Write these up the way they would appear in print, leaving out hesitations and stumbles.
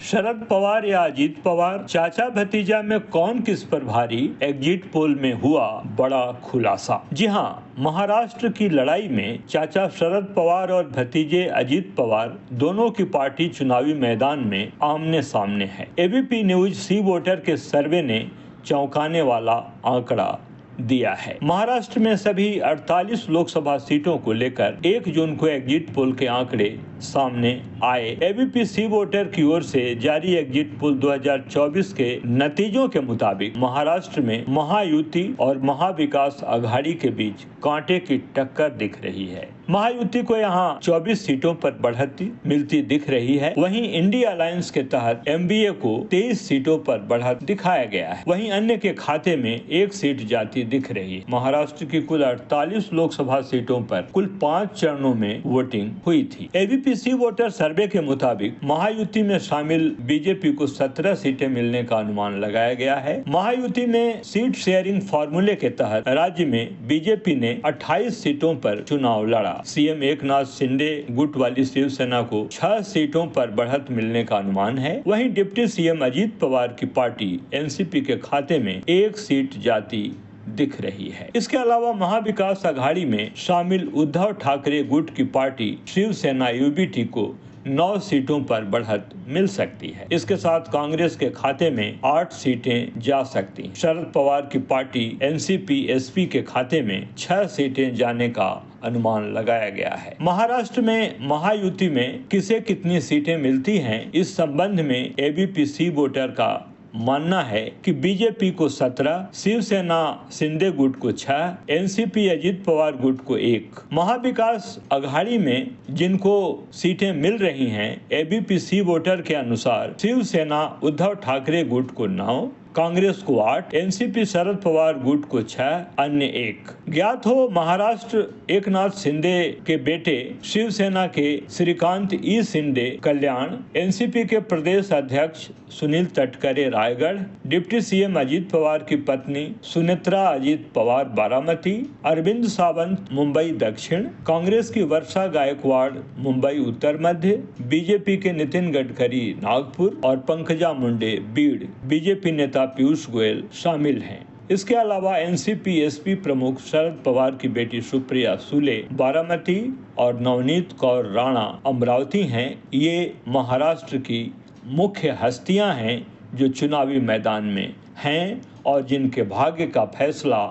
शरद पवार या अजीत पवार, चाचा भतीजा में कौन किस पर भारी, एग्जिट पोल में हुआ बड़ा खुलासा। जी हाँ, महाराष्ट्र की लड़ाई में चाचा शरद पवार और भतीजे अजीत पवार दोनों की पार्टी चुनावी मैदान में आमने सामने है। एबीपी न्यूज सी वोटर के सर्वे ने चौंकाने वाला आंकड़ा दिया है। महाराष्ट्र में सभी 48 लोकसभा सीटों को लेकर 1 जून को एग्जिट पोल के आंकड़े सामने आए। एबीपी सी वोटर की ओर से जारी एग्जिट पोल 2024 के नतीजों के मुताबिक महाराष्ट्र में महायुति और महाविकास अघाड़ी के बीच कांटे की टक्कर दिख रही है। महायुति को यहाँ 24 सीटों पर बढ़त मिलती दिख रही है। वहीं इंडिया अलायंस के तहत एमबीए को 23 सीटों पर बढ़त दिखाया गया है। वहीं अन्य के खाते में 1 सीट जाती दिख रही है। महाराष्ट्र की कुल 48 लोकसभा सीटों पर कुल 5 चरणों में वोटिंग हुई थी। एबीपी सी वोटर सर्वे के मुताबिक महायुति में शामिल बीजेपी को 17 सीटें मिलने का अनुमान लगाया गया है। महायुति में सीट शेयरिंग फार्मूले के तहत राज्य में बीजेपी ने 28 सीटों पर चुनाव लड़ा। सीएम एकनाथ शिंदे गुट वाली शिवसेना को 6 सीटों पर बढ़त मिलने का अनुमान है। वहीं डिप्टी सीएम अजीत पवार की पार्टी एनसीपी के खाते में 1 सीट जाती दिख रही है। इसके अलावा महाविकास अघाड़ी में शामिल उद्धव ठाकरे गुट की पार्टी शिवसेना यूबीटी को 9 सीटों पर बढ़त मिल सकती है। इसके साथ कांग्रेस के खाते में 8 सीटें जा सकती हैं। शरद पवार की पार्टी एनसीपी एसपी के खाते में 6 सीटें जाने का अनुमान लगाया गया है। महाराष्ट्र में महायुति में किसे कितनी सीटें मिलती हैं, इस संबंध में एबीपी सी वोटर का मानना है कि बीजेपी को 17, शिवसेना शिंदे गुट को 6, एनसीपी अजीत पवार गुट को 1। महाविकास अघाड़ी में जिनको सीटें मिल रही हैं, एबीपी सी वोटर के अनुसार शिवसेना उद्धव ठाकरे गुट को 9, कांग्रेस को 8, एनसीपी शरद पवार गुट को 6, अन्य 1। ज्ञात हो महाराष्ट्र एकनाथ शिंदे के बेटे शिवसेना के श्रीकांत ई शिंदे कल्याण, एनसीपी के प्रदेश अध्यक्ष सुनील तटकरे रायगढ़, डिप्टी सीएम अजीत पवार की पत्नी सुनेत्रा अजीत पवार बारामती, अरविंद सावंत मुंबई दक्षिण, कांग्रेस की वर्षा गायकवाड़ मुंबई उत्तर मध्य, बीजेपी के नितिन गडकरी नागपुर और पंकजा मुंडे बीड़, बीजेपी नेता पीयूष गोयल शामिल हैं। इसके अलावा एनसीपी एसपी प्रमुख शरद पवार की बेटी सुप्रिया सुले बारामती और नवनीत कौर राणा अमरावती हैं। ये महाराष्ट्र की मुख्य हस्तियां हैं जो चुनावी मैदान में हैं और जिनके भाग्य का फैसला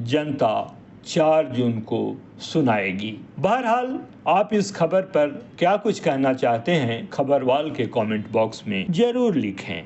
जनता 4 जून को सुनाएगी। बहरहाल आप इस खबर पर क्या कुछ कहना चाहते हैं, खबरवाल के कमेंट बॉक्स में जरूर लिखें।